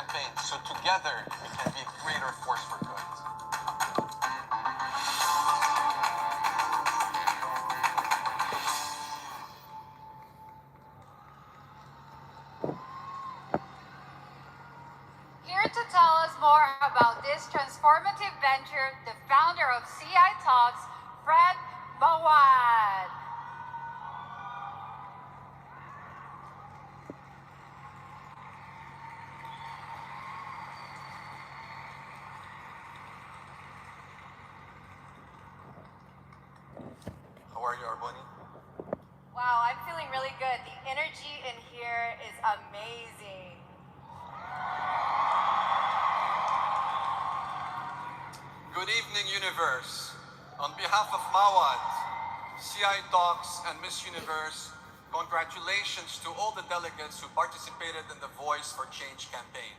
campaign so together we can be a greater force for good. Here to tell us more about this transformative venture, the founder of CI Talks, Fred Mawad. How are you, Arboni? Wow, I'm feeling really good. The energy in here is amazing. Good evening, Universe. On behalf of Mawad, CI Talks, and Miss Universe, congratulations to all the delegates who participated in the Voice for Change campaign.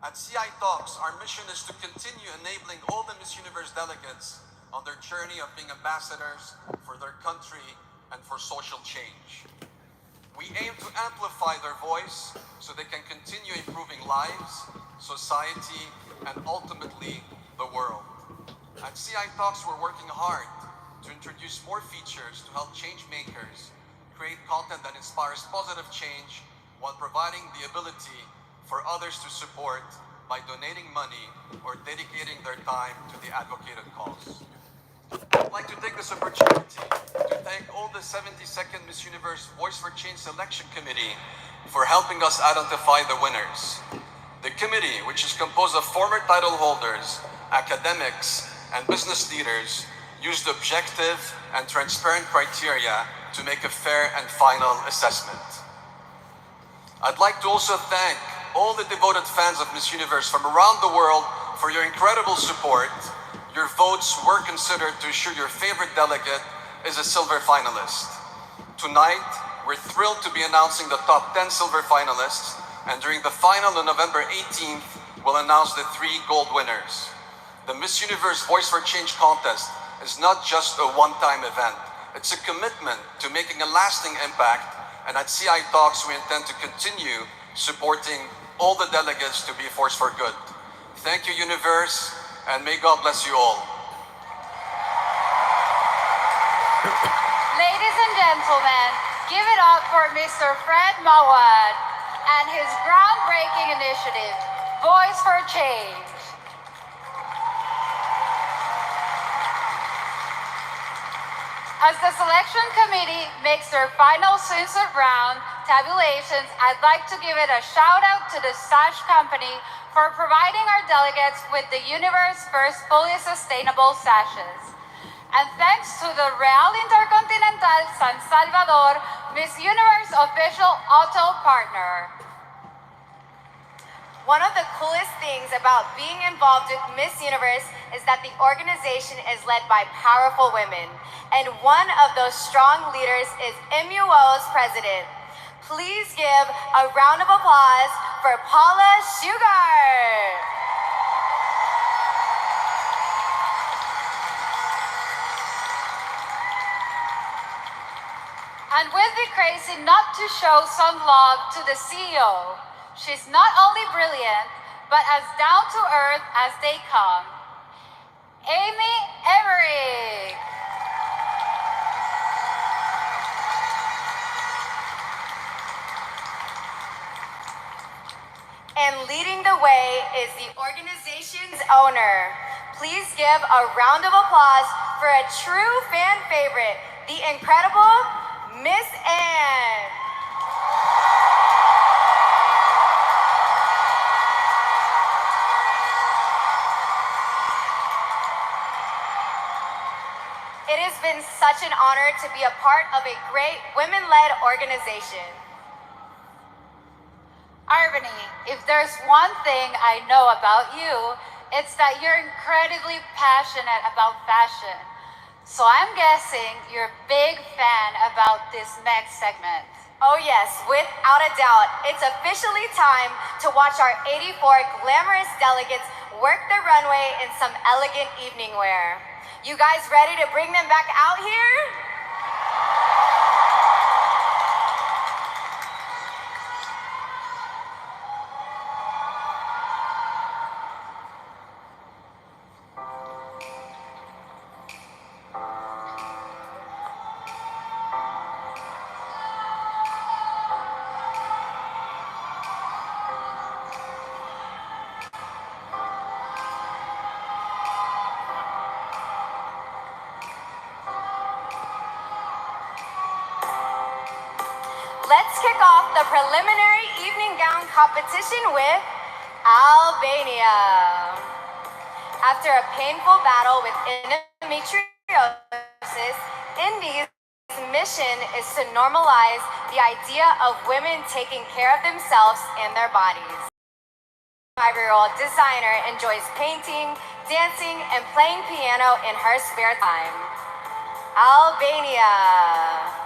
At CI Talks, our mission is to continue enabling all the Miss Universe delegates on their journey of being ambassadors for their country and for social change. We aim to amplify their voice so they can continue improving lives, society, and ultimately the world. At CI Talks, we're working hard to introduce more features to help change makers create content that inspires positive change while providing the ability for others to support by donating money or dedicating their time to the advocated cause. I'd like to take this opportunity to thank all the 72nd Miss Universe Voice for Change Selection Committee for helping us identify the winners. The committee, which is composed of former title holders, academics, and business leaders, used objective and transparent criteria to make a fair and final assessment. I'd like to also thank all the devoted fans of Miss Universe from around the world for your incredible support. Your votes were considered to ensure your favorite delegate is a silver finalist. Tonight, we're thrilled to be announcing the top 10 silver finalists, and during the final on November 18th, we'll announce the 3 gold winners. The Miss Universe Voice for Change contest is not just a one-time event. It's a commitment to making a lasting impact, and at CI Talks, we intend to continue supporting all the delegates to be a force for good. Thank you, Universe, and may God bless you all. Ladies and gentlemen, give it up for Mr. Fred Mawad and his groundbreaking initiative, Voice for Change. As the selection committee makes their final swimsuit round tabulations, I'd like to give it a shout out to the Sash Company for providing our delegates with the Universe First fully sustainable sashes. And thanks to the Real Intercontinental San Salvador, Miss Universe official auto partner. One of the coolest things about being involved with Miss Universe is that the organization is led by powerful women. And one of those strong leaders is MUO's president. Please give a round of applause for Paula Sugar. And we'd be crazy not to show some love to the CEO. She's not only brilliant, but as down to earth as they come. Amy Emmerich. And leading the way is the organization's owner. Please give a round of applause for a true fan favorite, the incredible Miss Anne. It has been such an honor to be a part of a great women-led organization. Arboni, if there's one thing I know about you, it's that you're incredibly passionate about fashion. So I'm guessing you're a big fan about this next segment. Oh yes, without a doubt. It's officially time to watch our 84 glamorous delegates work the runway in some elegant evening wear. You guys ready to bring them back out here? Let's kick off the preliminary evening gown competition with Albania. After a painful battle with endometriosis, India's mission is to normalize the idea of women taking care of themselves and their bodies. 5-year-old designer enjoys painting, dancing, and playing piano in her spare time. Albania.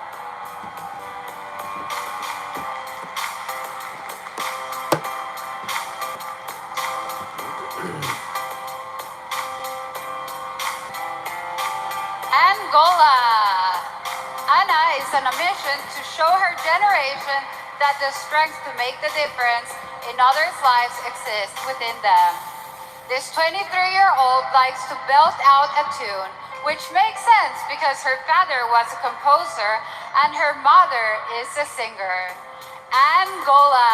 Angola. Ana is on a mission to show her generation that the strength to make the difference in others' lives exists within them. This 23-year-old likes to belt out a tune, which makes sense because her father was a composer and her mother is a singer. Angola.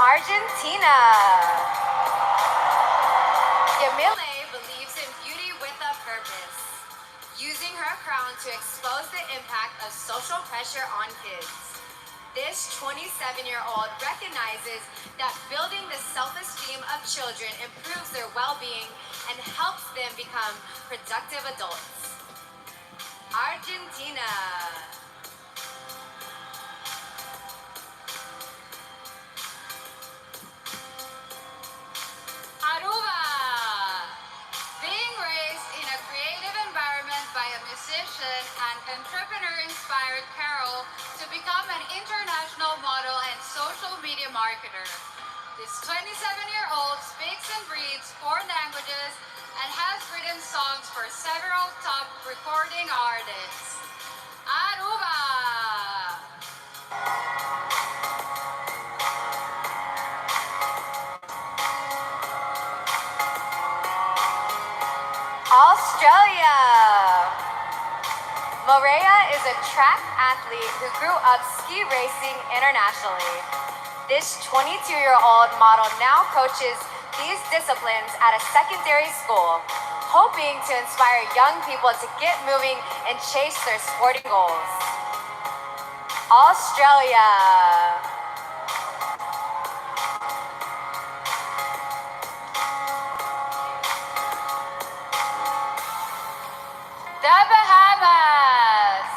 Argentina. Yamile believes in beauty with a purpose, using her crown to expose the impact of social pressure on kids. This 27-year-old recognizes that building the self-esteem of children improves their well-being and helps them become productive adults. Argentina. Aruba. Being raised in a creative environment by a musician and entrepreneur-inspired Carol to become an international model and social media marketer. This 27-year-old speaks and reads 4 languages and has written songs for several top recording artists. Aruba. Australia. Morea is a track athlete who grew up ski racing internationally. This 22-year-old model now coaches these disciplines at a secondary school, hoping to inspire young people to get moving and chase their sporting goals. Australia. The Bahamas.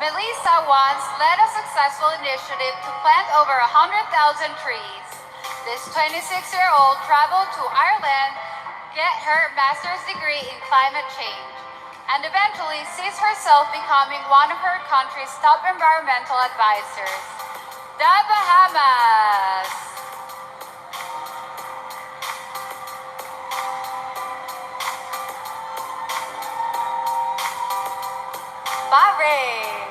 Melissa once led a successful initiative to plant over 100,000 trees. This 26-year-old traveled to Ireland, get her master's degree in climate change, and eventually sees herself becoming one of her country's top environmental advisors. The Bahamas. Bahrain.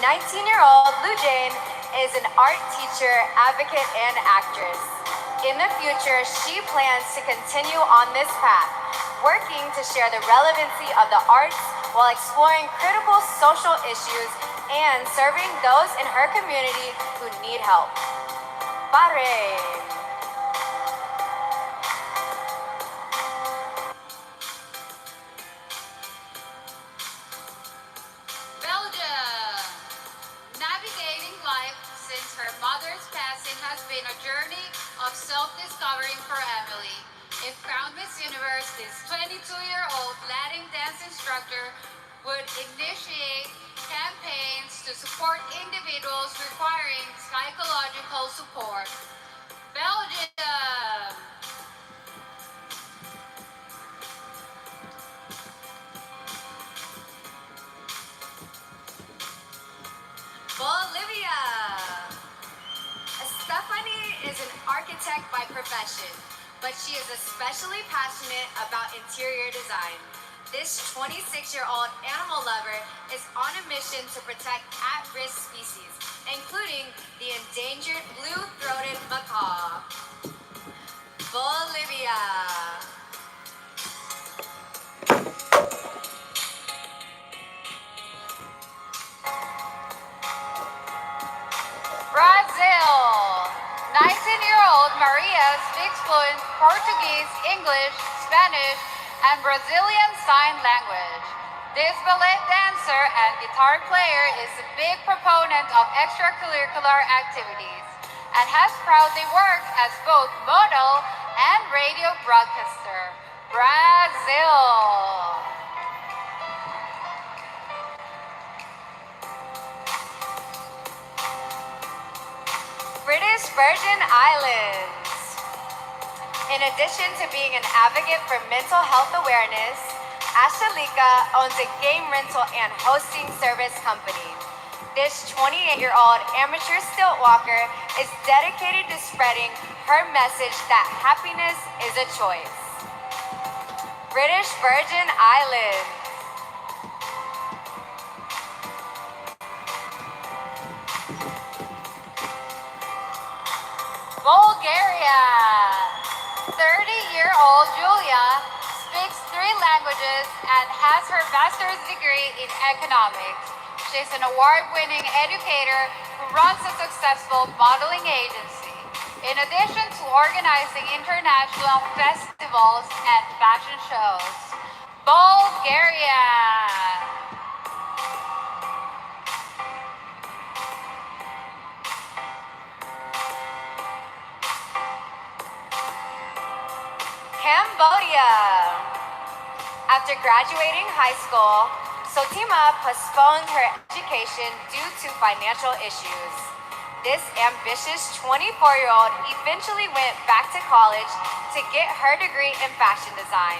19-year-old Lou Jane is an art teacher, advocate, and actress. In the future, she plans to continue on this path, working to share the relevancy of the arts while exploring critical social issues and serving those in her community who need help. Bahrain. Belgium. Navigating life since her mother's passing has been a journey of self-discovery for Emily. If crowned Miss Universe, this 22-year-old Latin dance instructor would initiate campaigns to support individuals requiring psychological support. Belgium. Bolivia. Stephanie is an architect by profession, but she is especially passionate about interior design. This 26-year-old animal lover is on a mission to protect at-risk species, including the endangered blue-throated macaw. Bolivia. 22-year-old Maria speaks fluent Portuguese, English, Spanish, and Brazilian Sign Language. This ballet dancer and guitar player is a big proponent of extracurricular activities and has proudly worked as both model and radio broadcaster. Brazil! British Virgin Islands. In addition to being an advocate for mental health awareness, Ashalika owns a game rental and hosting service company. This 28-year-old amateur stilt walker is dedicated to spreading her message that happiness is a choice. British Virgin Islands. Bulgaria. 30-year-old Julia speaks 3 languages and has her master's degree in economics. She's an award-winning educator who runs a successful modeling agency, in addition to organizing international festivals and fashion shows. Bulgaria. Cambodia. After graduating high school, Sotima postponed her education due to financial issues. This ambitious 24-year-old eventually went back to college to get her degree in fashion design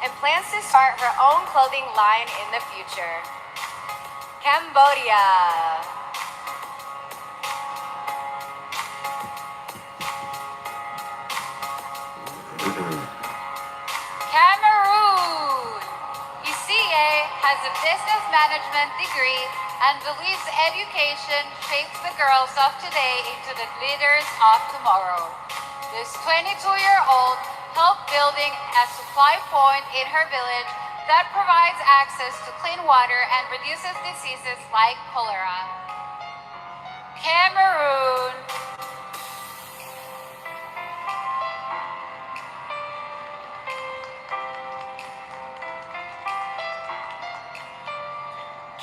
and plans to start her own clothing line in the future. Cambodia. Cameroon. Isiye has a business management degree and believes education shapes the girls of today into the leaders of tomorrow. This 22-year-old helped building a supply point in her village that provides access to clean water and reduces diseases like cholera. Cameroon.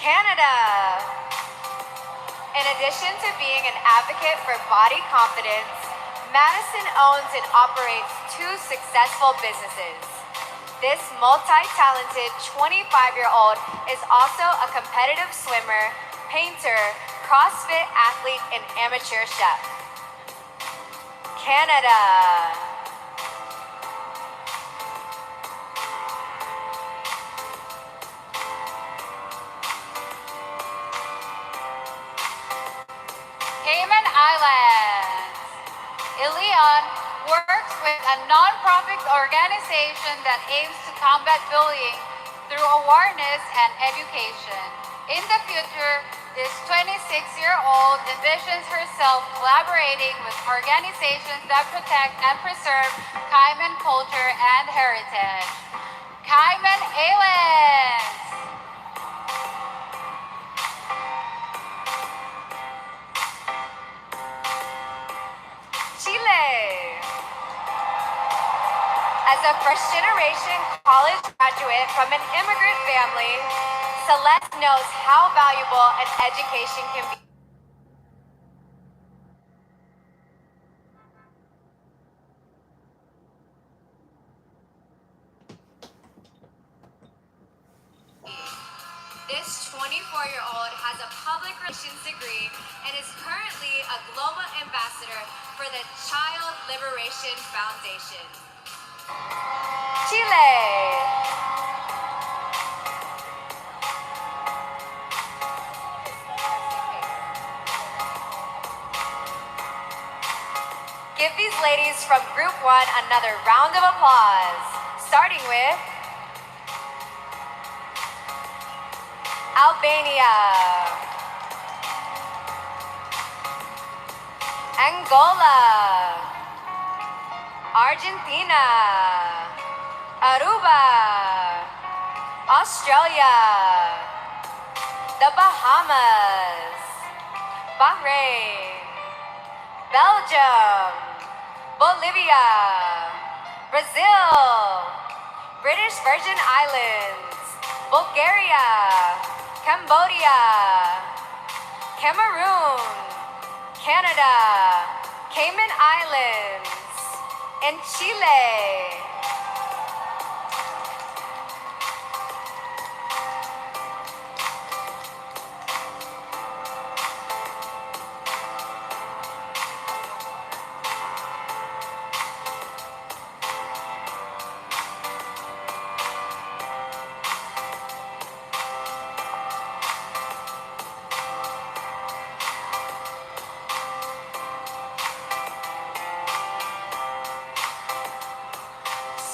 Canada. In addition to being an advocate for body confidence, Madison owns and operates 2 successful businesses. This multi-talented 25-year-old is also a competitive swimmer, painter, CrossFit athlete, and amateur chef. Canada. Cayman Islands. Ilion works with a non-profit organization that aims to combat bullying through awareness and education. In the future, this 26-year-old envisions herself collaborating with organizations that protect and preserve Cayman culture and heritage. Cayman Islands. Chile. As a first-generation college graduate from an immigrant family, Celeste knows how valuable an education can be. This 24-year-old has a public relations degree and is currently a global ambassador for the Child Liberation Foundation. Chile. Give these ladies from Group 1 another round of applause, starting with Albania, Angola, Argentina, Aruba, Australia, the Bahamas, Bahrain, Belgium, Bolivia, Brazil, British Virgin Islands, Bulgaria, Cambodia, Cameroon, Canada, Cayman Islands, and Chile.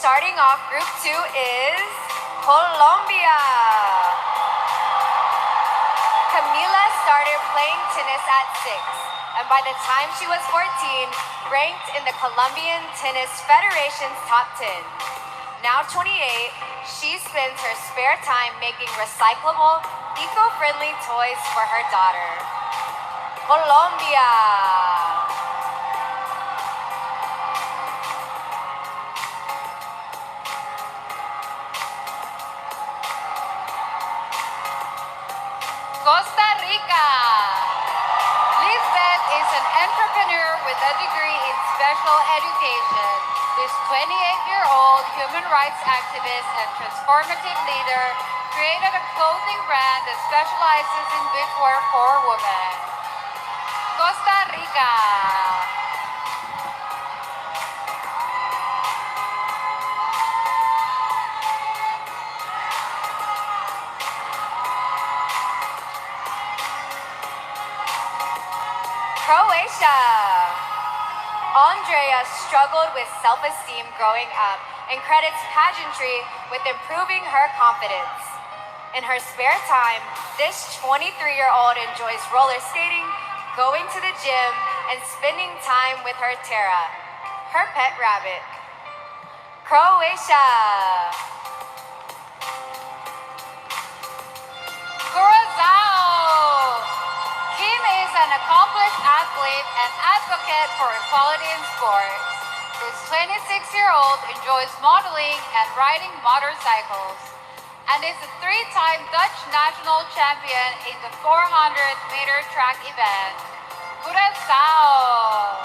Starting off, Group 2 is Colombia. Camila started playing tennis at 6, and by the time she was 14, ranked in the Colombian Tennis Federation's top 10. Now 28, she spends her spare time making recyclable, eco-friendly toys for her daughter. Colombia. Costa Rica. Lisbeth is an entrepreneur with a degree in special education. This 28-year-old human rights activist and transformative leader created a clothing brand that specializes in bigwear for women. Costa Rica. Croatia. Andrea struggled with self-esteem growing up and credits pageantry with improving her confidence. In her spare time, this 23-year-old enjoys roller skating, going to the gym, and spending time with her Tara, her pet rabbit. Croatia. Curacao. Kim is an accomplished athlete and advocate for equality in sports. This 26-year-old enjoys modeling and riding motorcycles and is a 3-time Dutch national champion in the 400-meter track event. Curacao.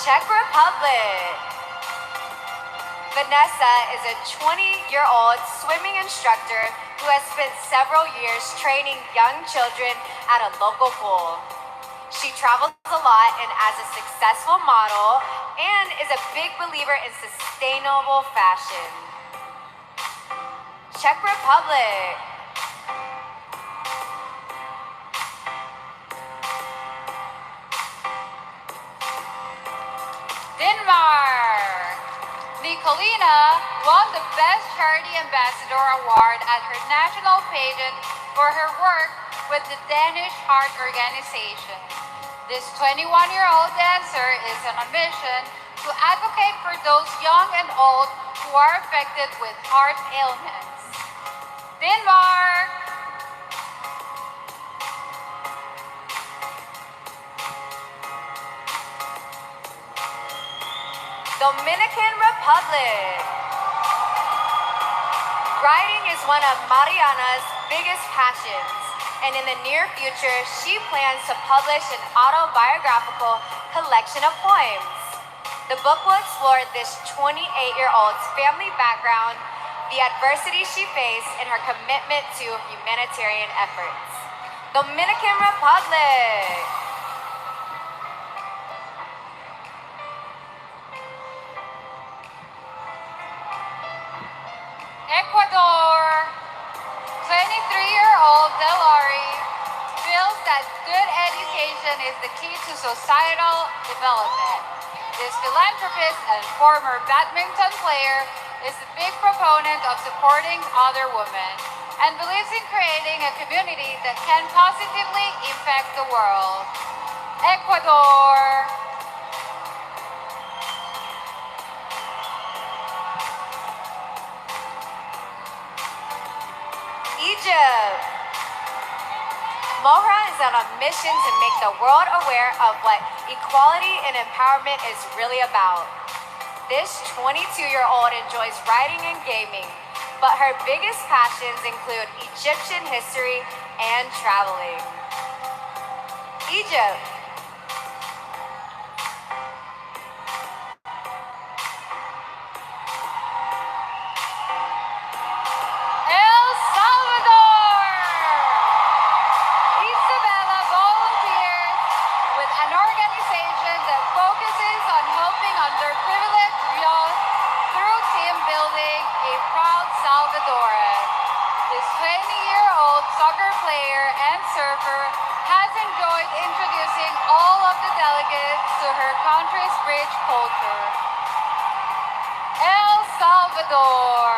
Czech Republic. Vanessa is a 20-year-old swimming instructor who has spent several years training young children at a local pool. She travels a lot and as a successful model and is a big believer in sustainable fashion. Czech Republic. Denmark. Nicolina won the Best Charity Ambassador Award at her national pageant for her work with the Danish Heart Organization. This 21-year-old dancer is on a mission to advocate for those young and old who are affected with heart ailments. Denmark. Dominican Republic. Writing is one of Mariana's biggest passions, and in the near future, she plans to publish an autobiographical collection of poems. The book will explore this 28-year-old's family background, the adversity she faced, and her commitment to humanitarian efforts. Dominican Republic. Ecuador. 23-year-old Delari feels that good education is the key to societal development. This philanthropist and former badminton player is a big proponent of supporting other women and believes in creating a community that can positively impact the world. Ecuador. Mohra is on a mission to make the world aware of what equality and empowerment is really about. This 22-year-old enjoys writing and gaming, but her biggest passions include Egyptian history and traveling. Egypt. El Salvador! Isabella volunteers with an organization that focuses on helping underprivileged youth through team building, a proud Salvadoran. This 20-year-old soccer player and surfer has enjoyed introducing all of the delegates to her country's rich culture. El Salvador!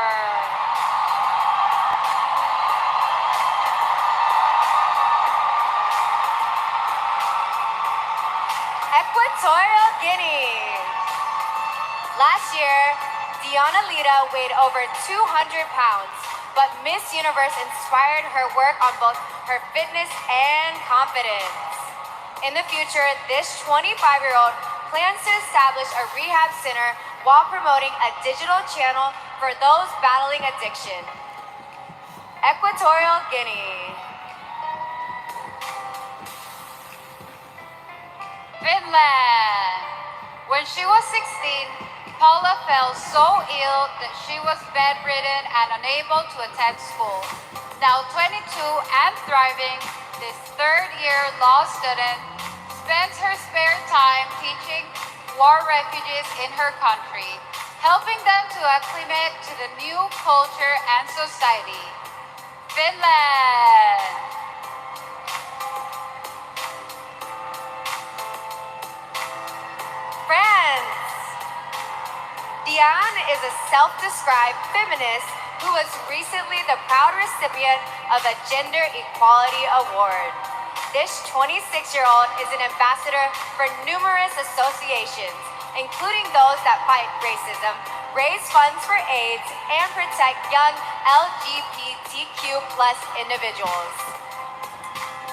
Equatorial Guinea. Last year, Diana Lita weighed over 200 pounds, but Miss Universe inspired her work on both her fitness and confidence. In the future, this 25-year-old plans to establish a rehab center while promoting a digital channel for those battling addiction. Equatorial Guinea. Finland. When she was 16, Paula fell so ill that she was bedridden and unable to attend school. Now 22 and thriving, this third-year law student spends her spare time teaching war refugees in her country, helping them to acclimate to the new culture and society. Finland! France. Diane is a self-described feminist who was recently the proud recipient of a Gender Equality Award. This 26-year-old is an ambassador for numerous associations, including those that fight racism, raise funds for AIDS, and protect young LGBTQ+ individuals.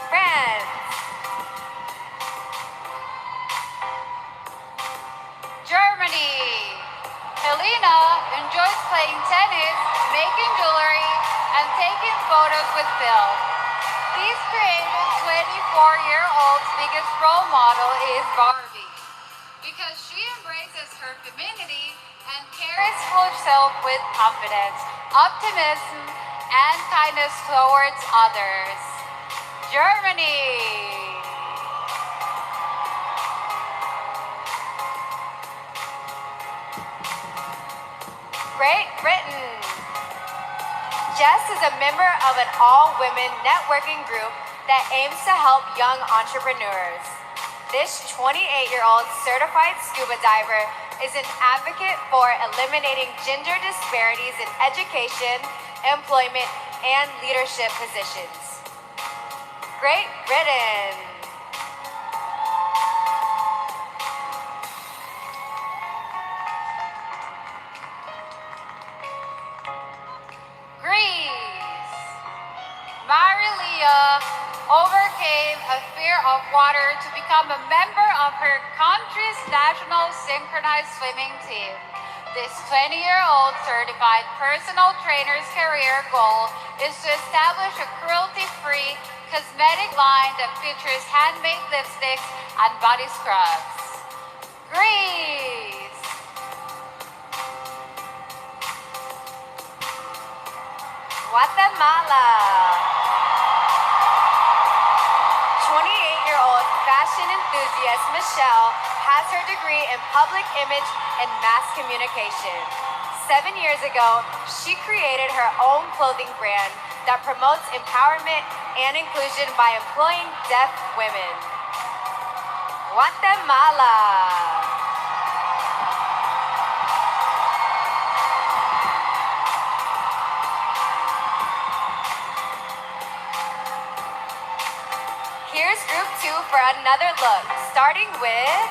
France. Germany. Helena enjoys playing tennis, making jewelry, and taking photos with Phil. These creative 24-year-old's biggest role model is Barbie, because she embraces her femininity and carries herself with confidence, optimism, and kindness towards others. Germany. Great Britain. Jess is a member of an all-women networking group that aims to help young entrepreneurs. This 28-year-old certified scuba diver is an advocate for eliminating gender disparities in education, employment, and leadership positions. Great Britain. Greece. Marilia overcame a fear of water to become a member of her country's national synchronized swimming team. This 20-year-old certified personal trainer's career goal is to establish a cruelty-free cosmetic line that features handmade lipsticks and body scrubs. Greece. Guatemala. 28-year-old fashion enthusiast Michelle has her degree in public image and mass communication. 7 years ago, she created her own clothing brand that promotes empowerment and inclusion by employing deaf women. Guatemala. Here's group 2 for another look, starting with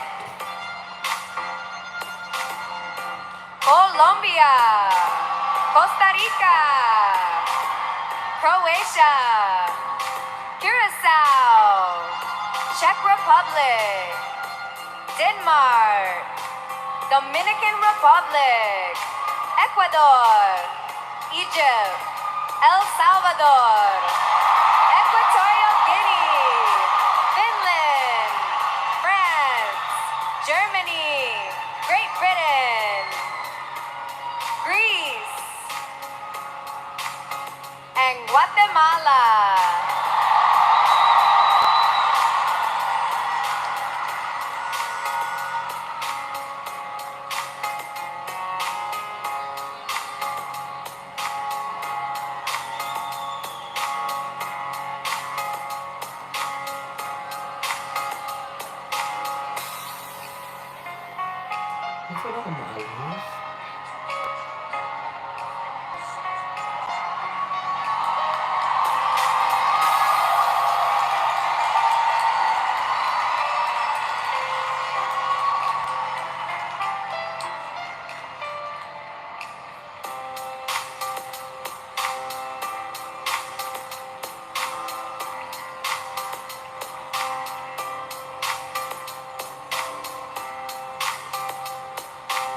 Colombia, Costa Rica, Croatia, Curacao, Czech Republic, Denmark, Dominican Republic, Ecuador, Egypt, El Salvador, Equatorial Guinea, Finland, France, Germany, Great Britain, Greece, and Guatemala. Ba't wala kang maalis?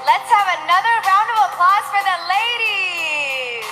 Let's have another round of applause for the ladies.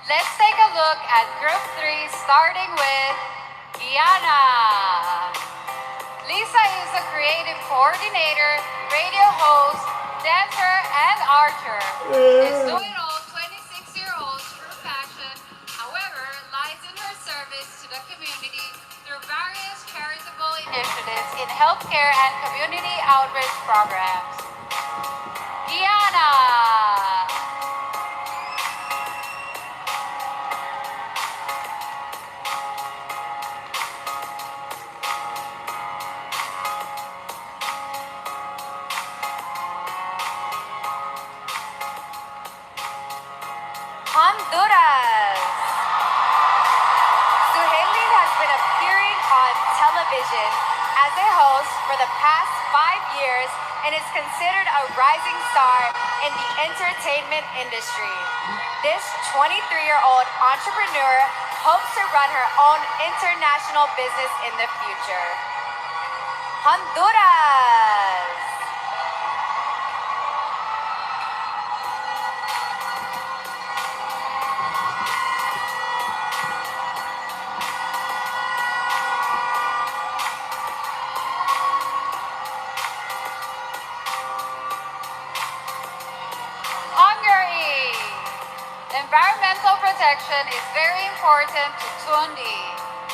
Let's take a look at Group 3, starting with Gianna. Lisa is a creative coordinator, radio host, dancer, and archer. This do-it-all 26-year-old true passion, however, lies in her service to the community through various charitable initiatives in healthcare and community outreach programs. Gianna. Honduras. Suhaili has been appearing on television as a host for the past 5 years and is considered a rising star in the entertainment industry. This 23-year-old entrepreneur hopes to run her own international business in the future. Honduras. Hungary. Environmental protection is very important to Tundi,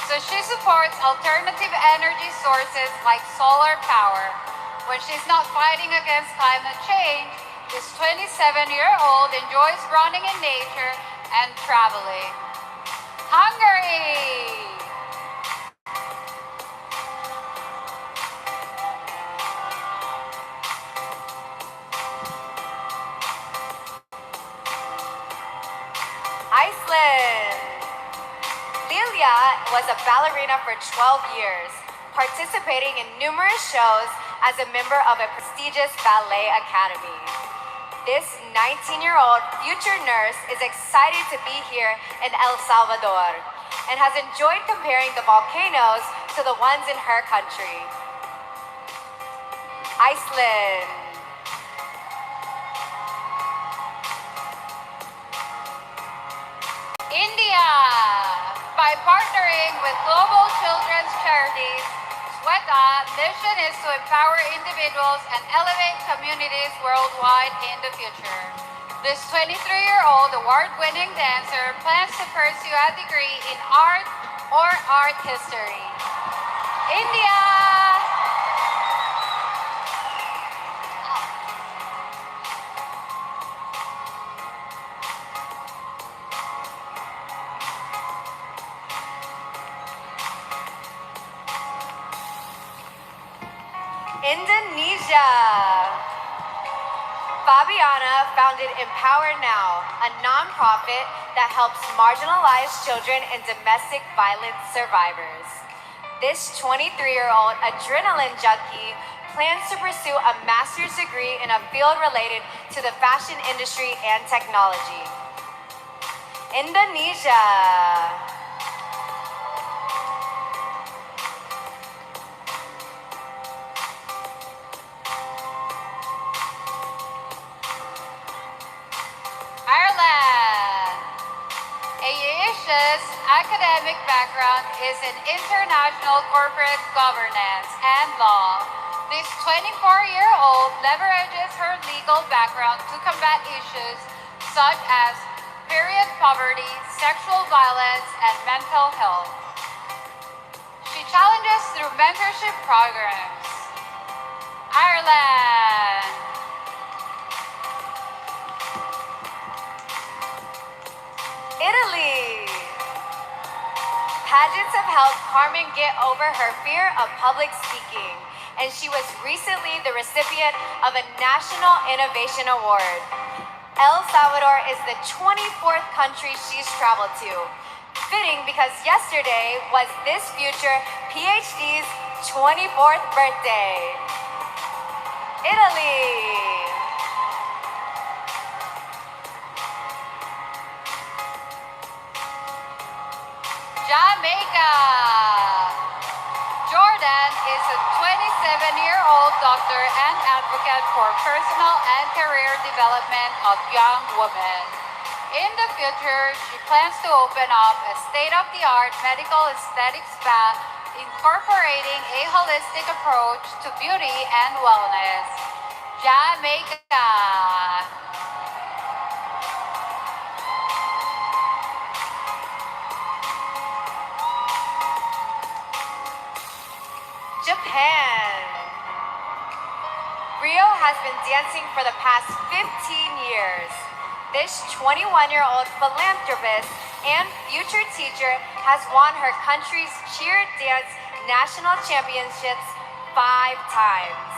so she supports alternative energy sources like solar power. When she's not fighting against climate change, this 27-year-old enjoys running in nature and traveling. Hungary. Iceland. Lilia was a ballerina for 12 years, participating in numerous shows as a member of a prestigious ballet academy. This 19-year-old future nurse is excited to be here in El Salvador and has enjoyed comparing the volcanoes to the ones in her country. Iceland. India. By partnering with global children's charities, Sweta mission is to empower individuals and elevate communities worldwide in the future. This 23-year-old award-winning dancer plans to pursue a degree in art, or art history. India! Indonesia. Fabiana founded Empower Now, a nonprofit that helps marginalized children and domestic violence survivors. This 23-year-old adrenaline junkie plans to pursue a master's degree in a field related to the fashion industry and technology. Indonesia. Ireland. Ayesha's academic background is in international corporate governance and law. This 24-year-old leverages her legal background to combat issues such as period poverty, sexual violence, and mental health. She challenges through mentorship programs. Ireland. Italy. Pageants have helped Carmen get over her fear of public speaking, and she was recently the recipient of a National Innovation Award. El Salvador is the 24th country she's traveled to. Fitting because yesterday was this future PhD's 24th birthday. Italy. Jamaica. Jordan is a 27-year-old doctor and advocate for personal and career development of young women. In the future, she plans to open up a state-of-the-art medical aesthetic spa incorporating a holistic approach to beauty and wellness. Jamaica. Japan. Rio has been dancing for the past 15 years. This 21-year-old philanthropist and future teacher has won her country's cheer dance national championships 5 times.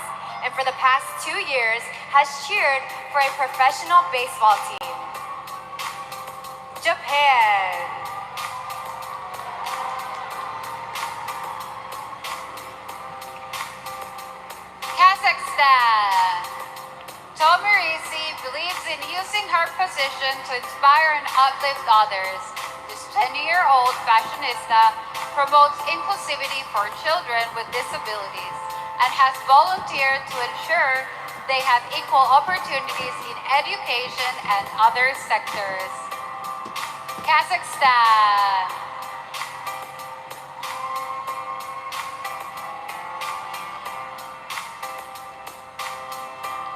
And for the past 2 years has cheered for a professional baseball team. Japan. Kazakhstan. Tomirisi believes in using her position to inspire and uplift others. This 20-year-old fashionista promotes inclusivity for children with disabilities and has volunteered to ensure they have equal opportunities in education and other sectors. Kazakhstan.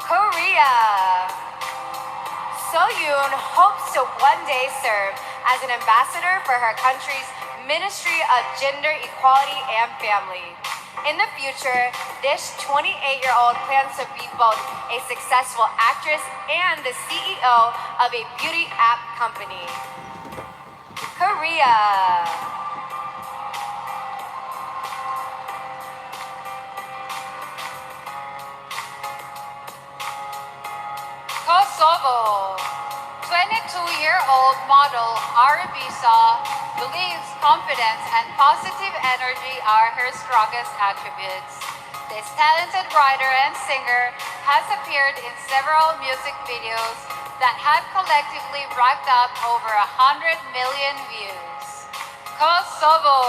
Korea. Soyoon hopes to one day serve as an ambassador for her country's Ministry of Gender Equality and Family. In the future, this 28-year-old plans to be both a successful actress and the CEO of a beauty app company. Korea. Kosovo. 22-year-old model Arabisa believes confidence and positive energy are her strongest attributes. This talented writer and singer has appeared in several music videos that have collectively racked up over 100 million views. Kosovo.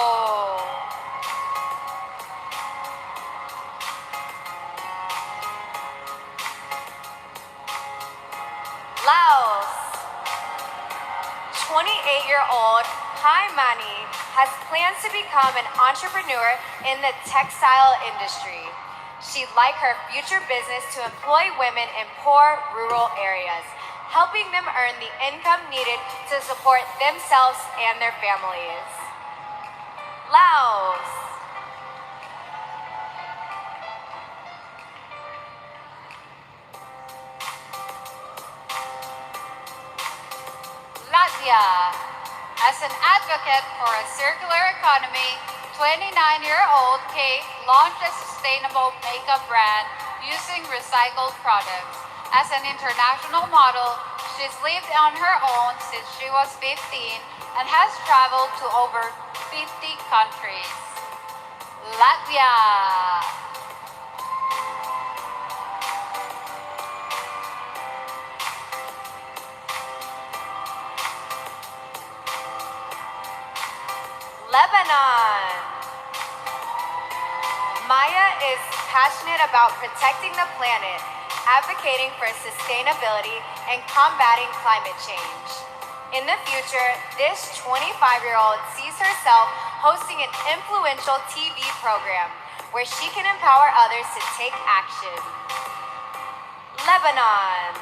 Laos. 28-year-old Hai Mani has plans to become an entrepreneur in the textile industry. She'd like her future business to employ women in poor rural areas, helping them earn the income needed to support themselves and their families. Laos. Latvia. As an advocate for a circular economy, 29-year-old Kate launched a sustainable makeup brand using recycled products. As an international model, she's lived on her own since she was 15 and has traveled to over 50 countries. Latvia. Lebanon. Maya is passionate about protecting the planet, advocating for sustainability, and combating climate change. In the future, this 25-year-old sees herself hosting an influential TV program where she can empower others to take action. Lebanon.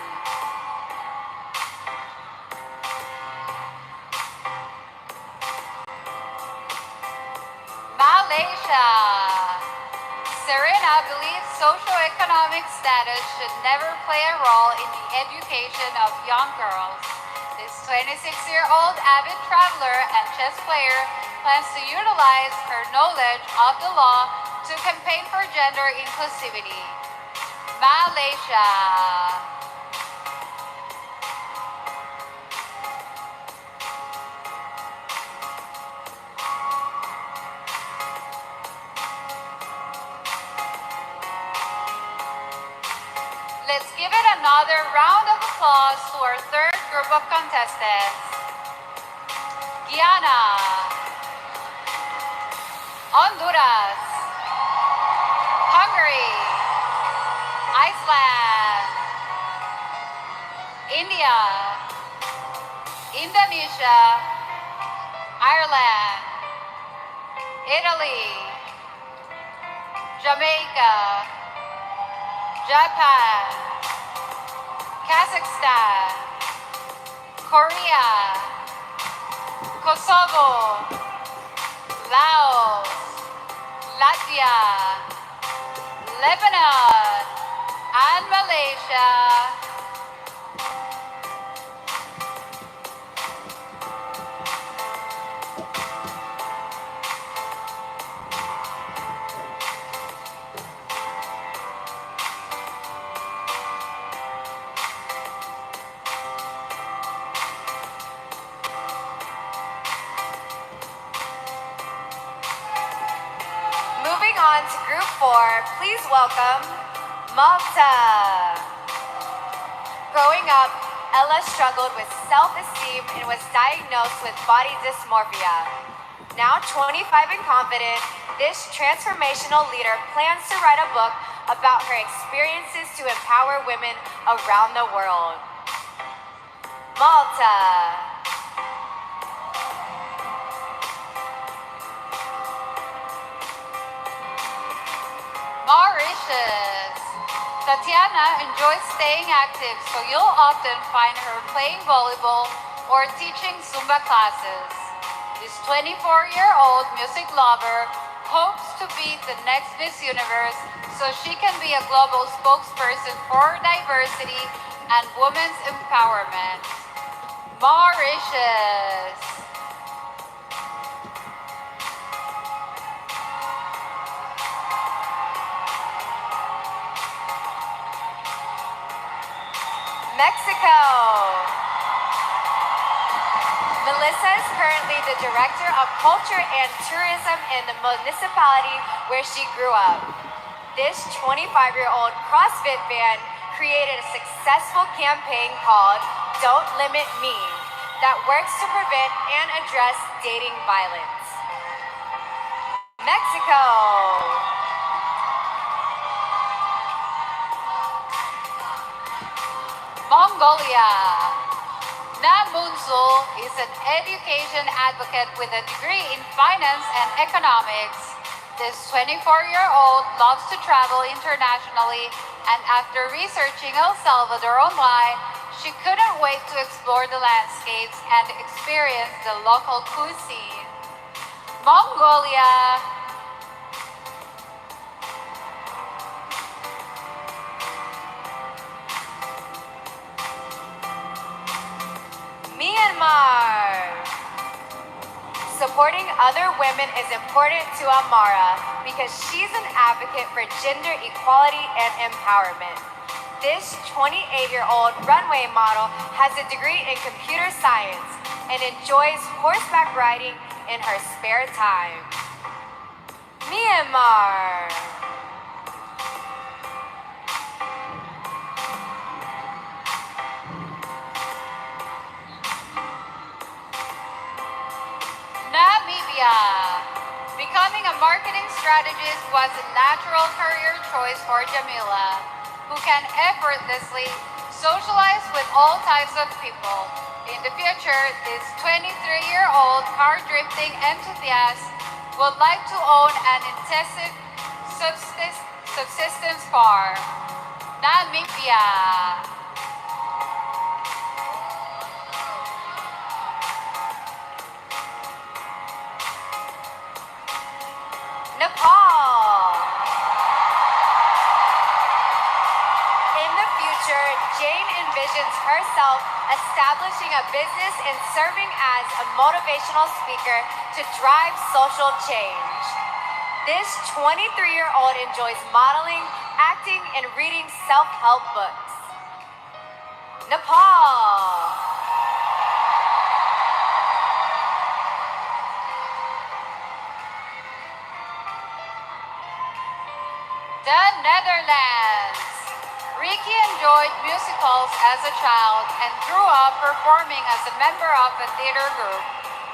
Malaysia. Serena believes socioeconomic status should never play a role in the education of young girls. This 26-year-old avid traveler and chess player plans to utilize her knowledge of the law to campaign for gender inclusivity. Malaysia. Let's give it another round of applause to our third group of contestants. Guyana, Honduras, Hungary, Iceland, India, Indonesia, Ireland, Italy, Jamaica, Japan, Kazakhstan, Korea, Kosovo, Laos, Latvia, Lebanon, and Malaysia. Moving on to Group 4, please welcome Malta. Growing up, Ella struggled with self-esteem and was diagnosed with body dysmorphia. Now 25 and confident, this transformational leader plans to write a book about her experiences to empower women around the world. Malta. Mauritius. Tatiana enjoys staying active, so you'll often find her playing volleyball or teaching Zumba classes. This 24-year-old music lover hopes to be the next Miss Universe so she can be a global spokesperson for diversity and women's empowerment. Mauritius. Mexico. Melissa is currently the Director of Culture and Tourism in the municipality where she grew up. This 25-year-old CrossFit fan created a successful campaign called Don't Limit Me that works to prevent and address dating violence. Mexico. Mongolia. Nam Moonsul is an education advocate with a degree in finance and economics. This 24-year-old loves to travel internationally, and after researching El Salvador online, she couldn't wait to explore the landscapes and experience the local cuisine. Mongolia, Myanmar. Supporting other women is important to Amara because she's an advocate for gender equality and empowerment. This 28-year-old runway model has a degree in computer science and enjoys horseback riding in her spare time. Myanmar. Namibia. Becoming a marketing strategist was a natural career choice for Jamila, who can effortlessly socialize with all types of people. In the future, this 23-year-old car drifting enthusiast would like to own an intensive subsistence farm. Namibia. Nepal. In the future, Jane envisions herself establishing a business and serving as a motivational speaker to drive social change. This 23-year-old enjoys modeling, acting, and reading self-help books. Nepal. The Netherlands. Ricky enjoyed musicals as a child and grew up performing as a member of a theater group.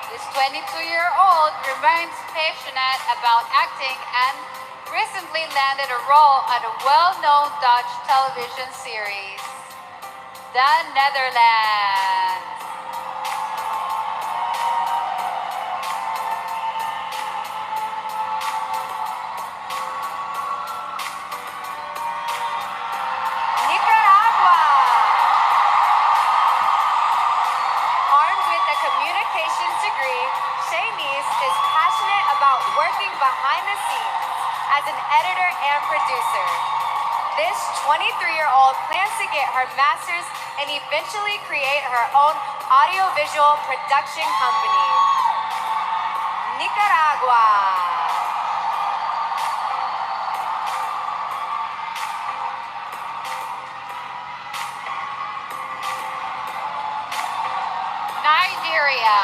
This 22-year-old remains passionate about acting and recently landed a role on a well-known Dutch television series. The Netherlands. Nicaragua. Armed with a communications degree, Shanice is passionate about working behind the scenes as an editor and producer. This 23-year-old plans to get her master's and eventually create her own audiovisual production company. Nicaragua. Nigeria.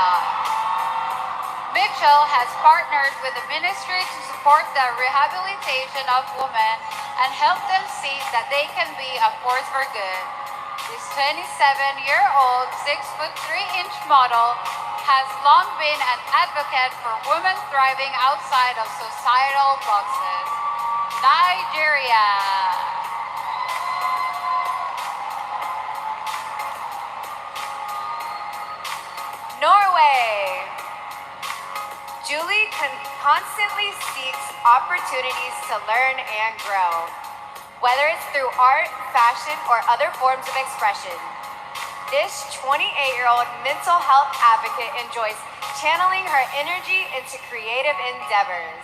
Mitchell has partnered with the ministry to support the rehabilitation of women and help them see that they can be a force for good. This 27-year-old 6'3" model has long been an advocate for women thriving outside of societal boxes. Nigeria. Norway. Julie constantly seeks opportunities to learn and grow, whether it's through art, fashion, or other forms of expression. This 28-year-old mental health advocate enjoys channeling her energy into creative endeavors.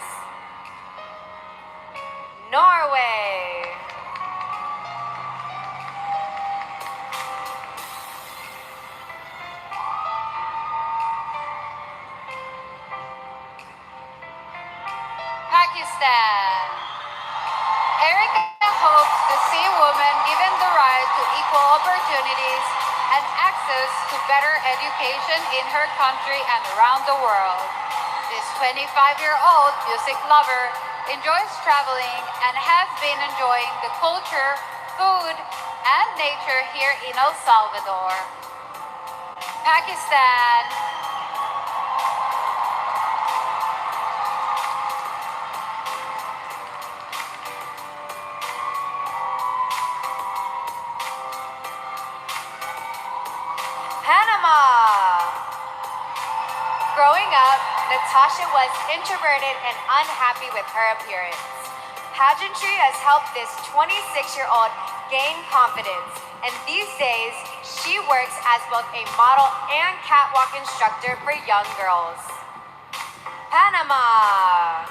Norway. Pakistan. Erica hopes to see women given the right to equal opportunities and access to better education in her country and around the world. This 25-year-old music lover enjoys traveling and has been enjoying the culture, food, and nature here in El Salvador. Pakistan. Panama. Growing up, Natasha was introverted and unhappy with her appearance. Pageantry has helped this 26-year-old gain confidence, and these days, she works as both a model and catwalk instructor for young girls. Panama.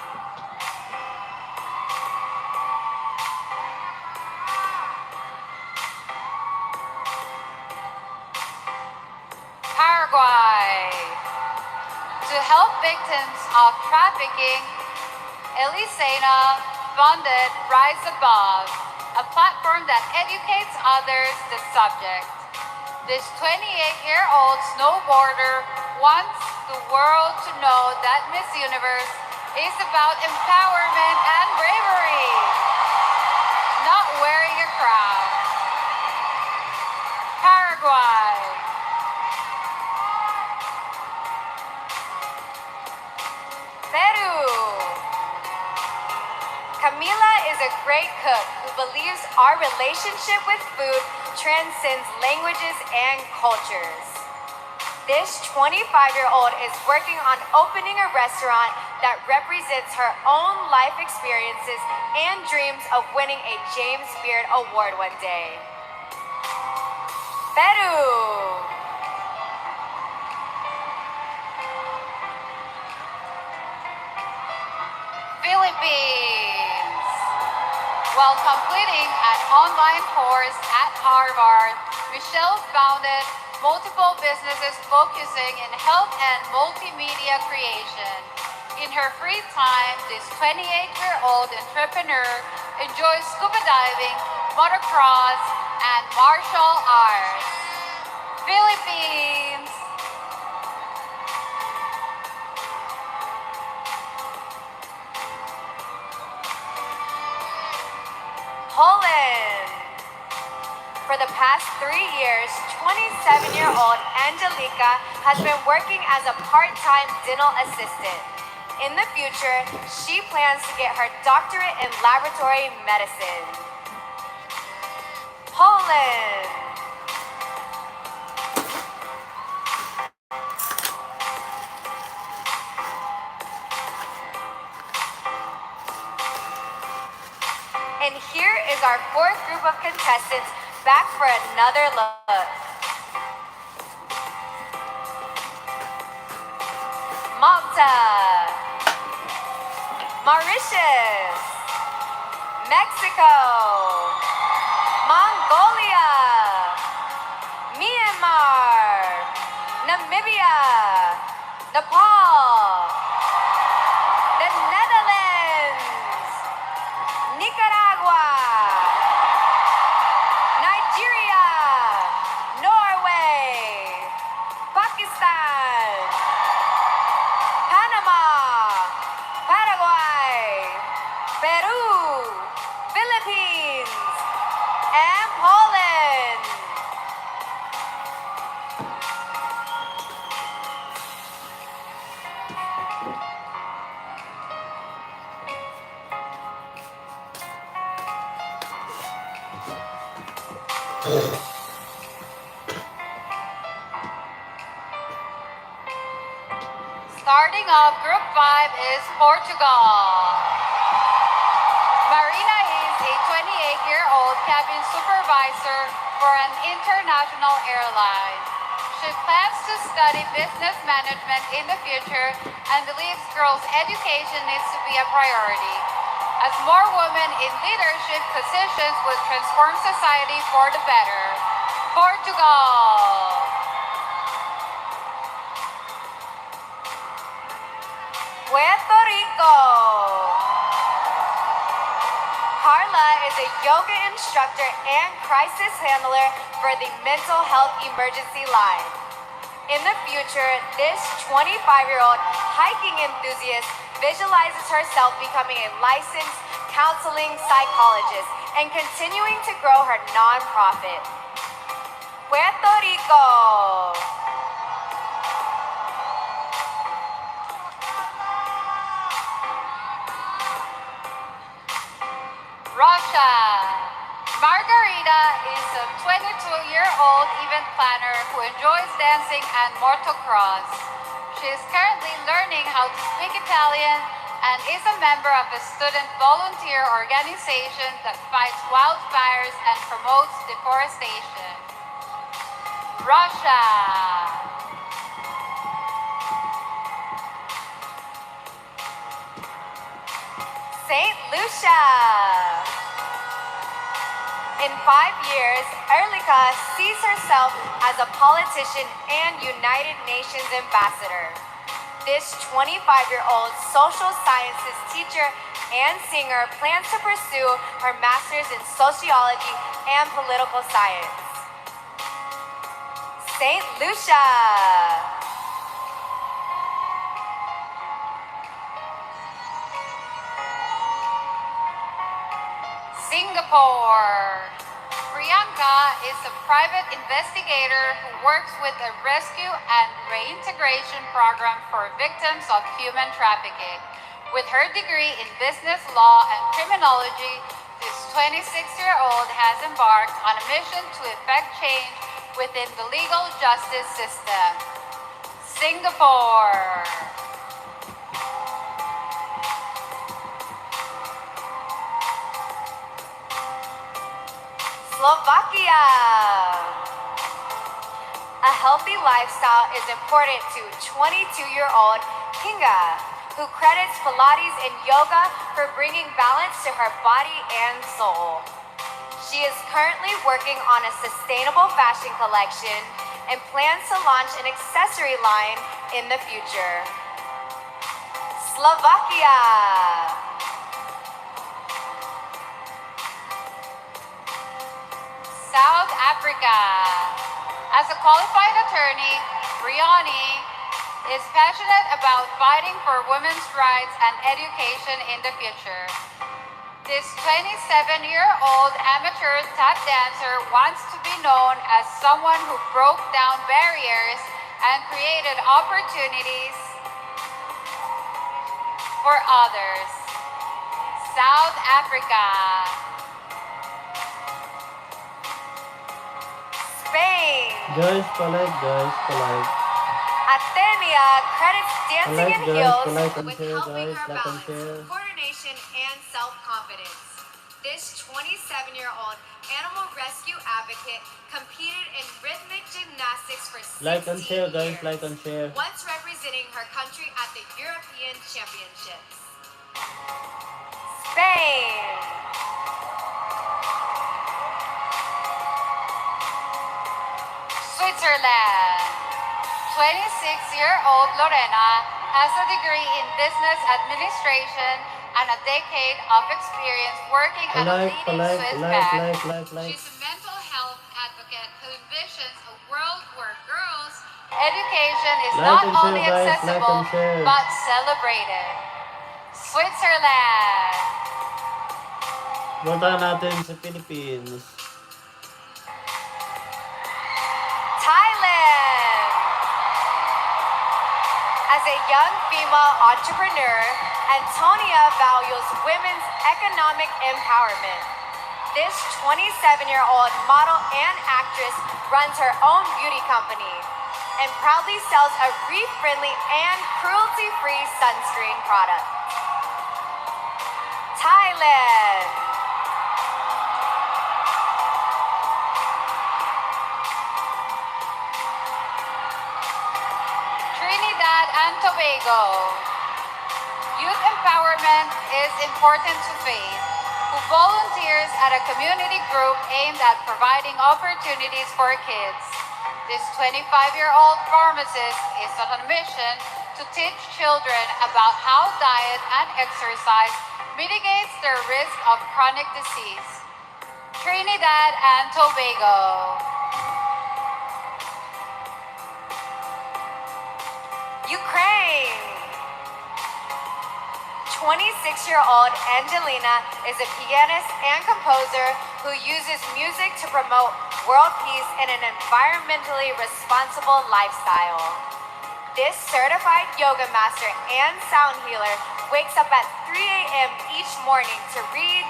Paraguay. To help victims of trafficking, Elisena founded Rise Above, a platform that educates others the subject. This 28-year-old snowboarder wants the world to know that Miss Universe is about empowerment and bravery, not wearing a crown. Paraguay. Peru. Camila is a great cook who believes our relationship with food transcends languages and cultures. This 25-year-old is working on opening a restaurant that represents her own life experiences and dreams of winning a James Beard Award one day. Peru. Philippines. While completing an online course at Harvard, Michelle founded multiple businesses focusing in health and multimedia creation. In her free time, this 28-year-old entrepreneur enjoys scuba diving, motocross, and martial arts. Philippines. Poland. For the past 3 years, 27-year-old Angelica has been working as a part-time dental assistant. In the future, she plans to get her doctorate in laboratory medicine. Poland. And here is our fourth group of contestants back for another look. Malta, Mauritius, Mexico, Mongolia, Myanmar, Namibia, Nepal, the Netherlands, Nicaragua, Nigeria, Norway, Pakistan, Panama, Paraguay, Peru, Philippines, and Poland. Starting off, Group 5 is Portugal. Marina is a 28-year-old cabin supervisor for an international airline. She plans to study business management in the future and believes girls' education needs to be a priority, as more women in leadership positions would transform society for the better. Portugal. Puerto Rico. Carla is a yoga instructor and crisis handler for the mental health emergency line. In the future, this 25-year-old hiking enthusiast visualizes herself becoming a licensed counseling psychologist and continuing to grow her nonprofit. Puerto Rico. Russia. Margarita is a 22-year-old event planner who enjoys dancing and motocross. She is currently learning how to speak Italian and is a member of a student volunteer organization that fights wildfires and promotes deforestation. Russia. Lucia. In 5 years, Erlika sees herself as a politician and United Nations ambassador. This 25-year-old social sciences teacher and singer plans to pursue her master's in sociology and political science. St. Lucia. Singapore. Priyanka is a private investigator who works with a rescue and reintegration program for victims of human trafficking. With her degree in business law and criminology, this 26-year-old has embarked on a mission to effect change within the legal justice system. Singapore. Slovakia. A healthy lifestyle is important to 22-year-old Kinga, who credits Pilates and yoga for bringing balance to her body and soul. She is currently working on a sustainable fashion collection and plans to launch an accessory line in the future. Slovakia. South Africa. As a qualified attorney, Briani is passionate about fighting for women's rights and education in the future. This 27-year-old amateur tap dancer wants to be known as someone who broke down barriers and created opportunities for others. South Africa. Spain. Guys, polite. Athenia credits dancing Polite, in guys, heels polite and with share, helping guys, her like and balance share. coordination and self-confidence. This 27-year-old animal rescue advocate competed in rhythmic gymnastics for 16 Like and share, guys, years, like and share. once representing her country at the European Championships. Spain. Switzerland. 26-year-old Lorena has a degree in business administration and a decade of experience working at a leading Swiss bank. She's a mental health advocate who envisions a world where girls' education is Like not and share, only guys, like accessible and share. but celebrated. Switzerland. Punta natin sa Philippines. Thailand. As a young female entrepreneur, Antonia values women's economic empowerment. This 27-year-old model and actress runs her own beauty company and proudly sells a reef-friendly and cruelty-free sunscreen product. Thailand. Trinidad and Tobago. Youth empowerment is important to Faith, who volunteers at a community group aimed at providing opportunities for kids. This 25-year-old pharmacist is on a mission to teach children about how diet and exercise mitigates their risk of chronic disease. Trinidad and Tobago. Ukraine. 26-year-old Angelina is a pianist and composer who uses music to promote world peace and an environmentally responsible lifestyle. This certified yoga master and sound healer wakes up at 3 a.m. each morning to read,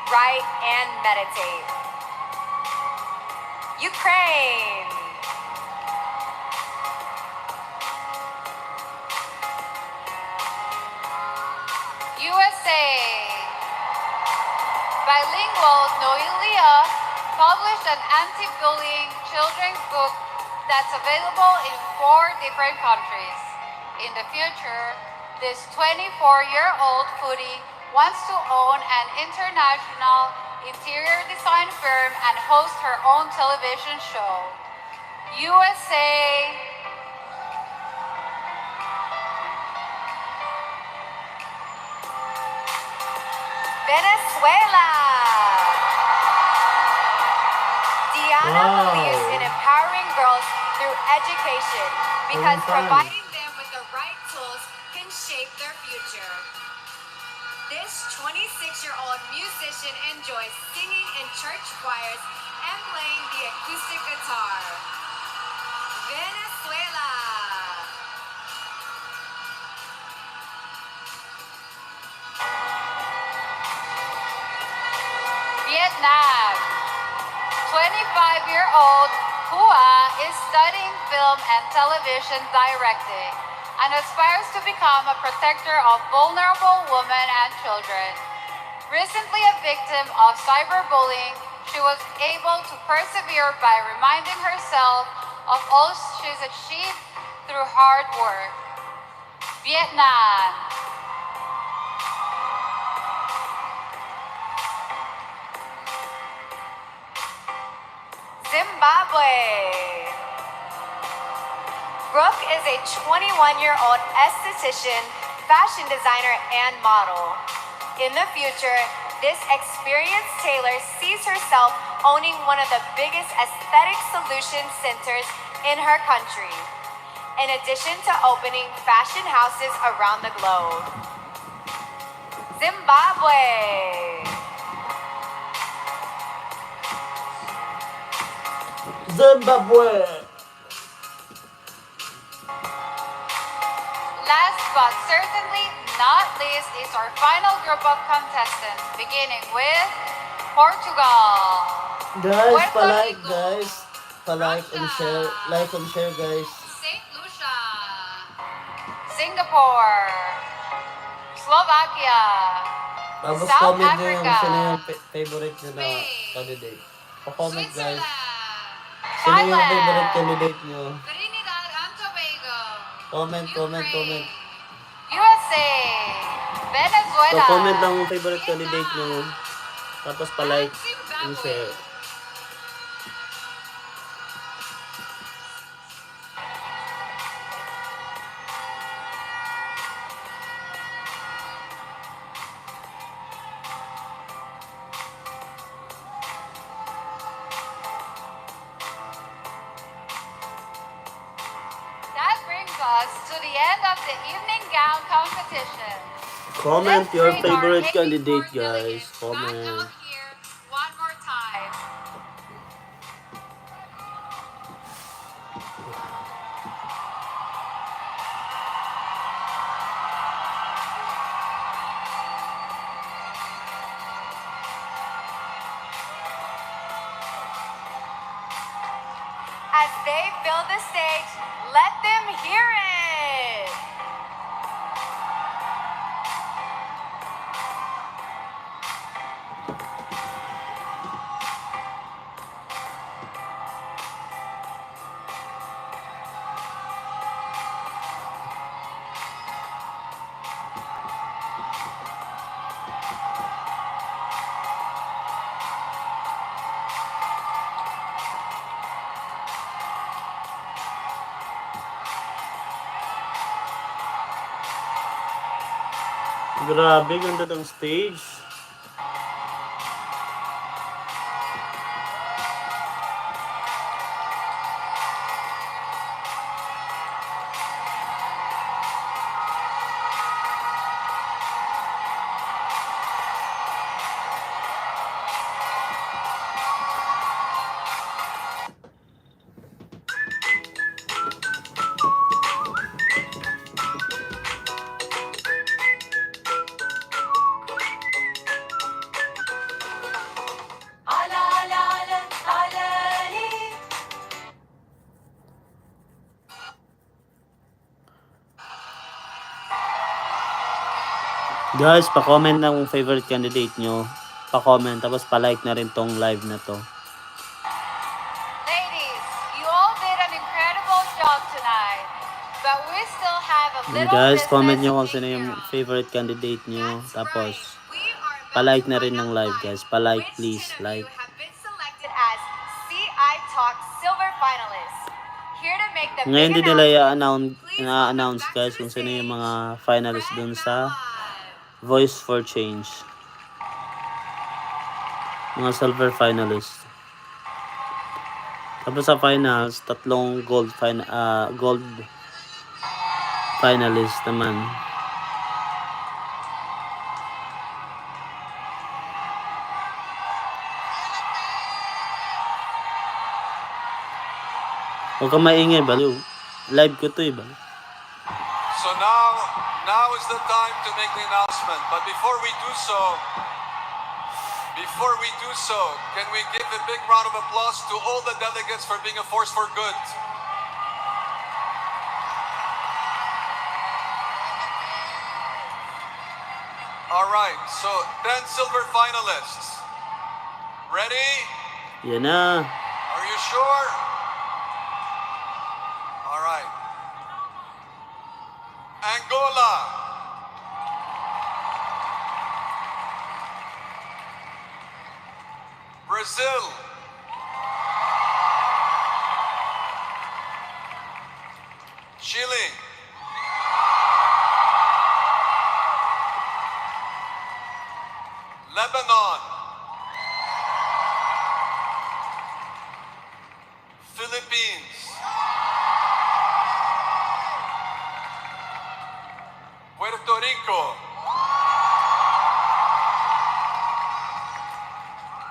write, and meditate. Ukraine. USA. Bilingual Noelia published an anti-bullying children's book that's available in 4 different countries. In the future, this 24-year-old foodie wants to own an international interior design firm and host her own television show. USA. Venezuela. Diana Wow. believes in empowering girls through education because fun. providing them with the right tools can shape their future. This 26-year-old musician enjoys singing in church choirs and playing the acoustic guitar. Venezuela. Vietnam. 25-year-old Hua is studying film and television directing and aspires to become a protector of vulnerable women and children. Recently a victim of cyberbullying, she was able to persevere by reminding herself of all she's achieved through hard work. Vietnam. Zimbabwe. Brooke is a 21-year-old esthetician, fashion designer, and model. In the future, this experienced tailor sees herself owning one of the biggest aesthetic solution centers in her country, in addition to opening fashion houses around the globe. Zimbabwe. Zimbabwe. Last but certainly not least is our final group of contestants, beginning with Portugal. Guys, Puerto palike, Rico. guys. Palike and share. Like and share, guys. St. Lucia, Singapore, Slovakia, Tapos South comment nyo yung Africa, sino yung favorite nyo na Spain, candidate. Pa-comment, guys. Switzerland, Sino yung Thailand, favorite candidate nyo? Trinidad and Tobago, Comment, comment, comment. USA, Venezuela, So, comment lang yung favorite candidate nyo. Tapos palike and Zimbabwe. share. That brings us to the end of the evening gown competition. Comment Let's your bring our favorite Haiti candidate, Force guys. delegates back Comment. out here one more time. As they fill the stage, let them hear it. Grabe, ganda ng stage. Guys, pa-comment na kung favorite candidate nyo. Pa-comment, tapos pa-like na rin tong live na to. Ladies, you all did an incredible job tonight, but we still have a Yun little guys, business comment to nyo kung take sino yung care of. favorite candidate nyo. That's Tapos, right. We are about palike to na rin find ng out live live guys. Palike which please, 10 of like. you have been selected as CI Talk Silver Finalists. Here to make the Ngayon big din nila announcement, please welcome i-announce back guys to kung the sino yung stage, mga finalists Fred dun sa Mawad. Voice for Change. Mga silver finalists. Tapos sa finals, tatlong gold finalists naman. Huwag kang maingay, baliw. Live ko to, baliw. So now is the time to make the announcement. But before we do so, can we give a big round of applause to all the delegates for being a force for good? All right, so 10 silver finalists. Ready? Yan na. Are you sure? All right. Angola. Brazil. Chile. Lebanon. Philippines. Puerto Rico.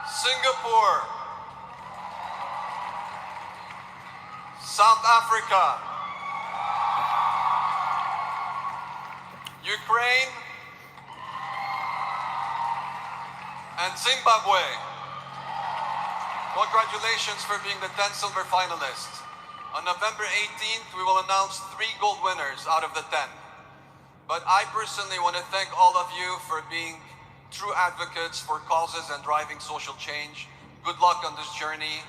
Singapore. South Africa. Ukraine. And Zimbabwe. Congratulations for being the 10 silver finalists. On November 18th, we will announce 3 gold winners out of the 10. But I personally want to thank all of you for being true advocates for causes and driving social change. Good luck on this journey.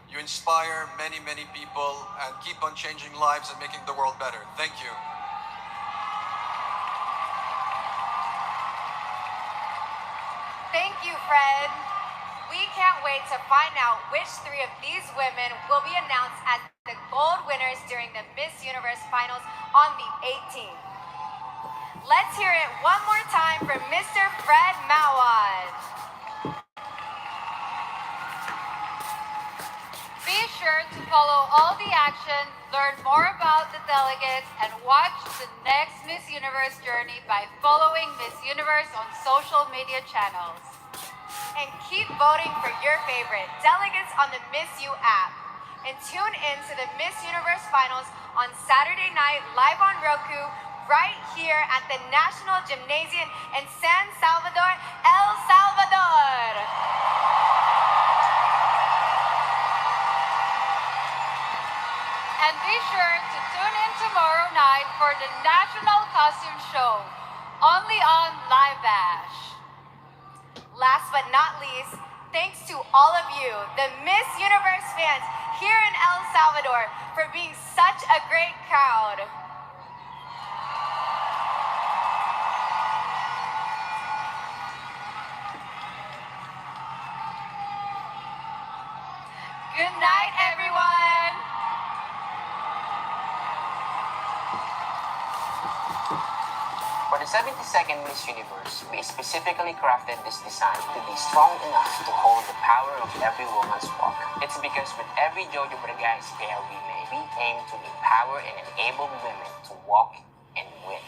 You inspire many, many people and keep on changing lives and making the world better. Thank you. Thank you, Fred. We can't wait to find out which 3 of these women will be announced as the gold winners during the Miss Universe Finals on the 18th. Let's hear it one more time from Mr. Fred Mawad. Be sure to follow all the action, learn more about the delegates, and watch the next Miss Universe journey by following Miss Universe on social media channels. And keep voting for your favorite delegates on the Miss U app. And tune in to the Miss Universe Finals on Saturday night live on Roku right here at the National Gymnasium in San Salvador, El Salvador. And be sure to tune in tomorrow night for the National Costume Show, only on Live Bash. Last but not least, thanks to all of you, the Miss Universe fans here in El Salvador, for being such a great crowd. Good night, everyone. For the 72nd Miss Universe, we specifically crafted this design to be strong enough to hold the power of every woman's walk. It's because with every Jojo Bragais pair we made, we aim to empower and enable women to walk and win.